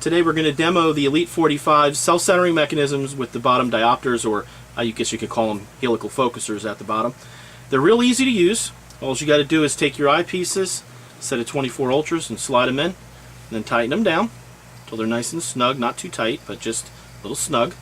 Today we're going to demo the Elite 45 self-centering mechanisms with the bottom diopters, or I guess you could call them helical focusers at the bottom. They're real easy to use. All you got to do is take your eyepieces, set of 24 ultras, and slide them in, and then tighten them down until they're nice and snug, not too tight, but just a little snug.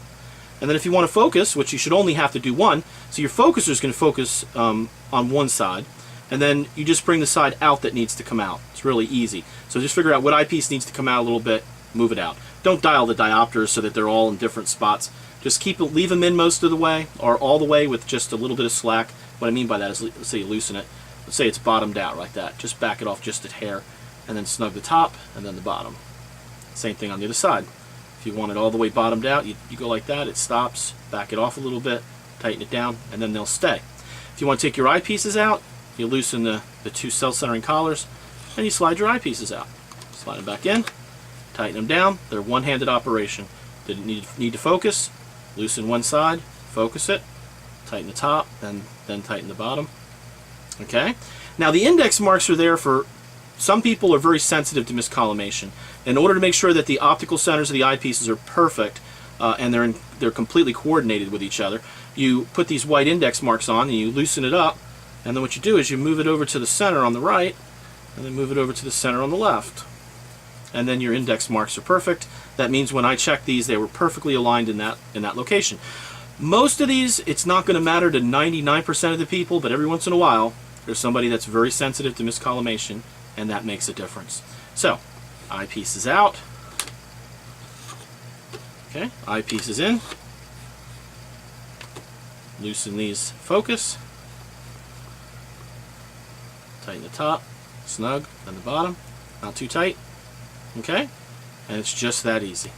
And then if you want to focus, which you should only have to do one, so your focuser is going to focus on one side, and then you just bring the side out that needs to come out. It's really easy. So just figure out what eyepiece needs to come out a little bit, move it out. Don't dial the diopters so that they're all in different spots. Just leave them in most of the way, or all the way with just a little bit of slack. What I mean by that is, let's say you loosen it. Let's say it's bottomed out like that. Just back it off just a hair, and then snug the top, and then the bottom. Same thing on the other side. If you want it all the way bottomed out, you go like that, it stops, back it off a little bit, tighten it down, and then they'll stay. If you want to take your eyepieces out, you loosen the two self-centering collars, and you slide your eyepieces out. Slide them back in, tighten them down. They're one-handed operation. They need to focus, loosen one side, focus it, tighten the top, then tighten the bottom. Okay? Now the index marks are there for, some people are very sensitive to miscollimation. In order to make sure that the optical centers of the eyepieces are perfect and they're completely coordinated with each other, you put these white index marks on and you loosen it up, and then what you do is you move it over to the center on the right and then move it over to the center on the left. And then your index marks are perfect. That means when I check these, they were perfectly aligned in that location. Most of these, it's not going to matter to 99% of the people, but every once in a while, there's somebody that's very sensitive to miscollimation, and that makes a difference. So, eyepiece is out. Okay, eyepiece is in. Loosen these focus. Tighten the top, snug, and the bottom. Not too tight. Okay? And it's just that easy.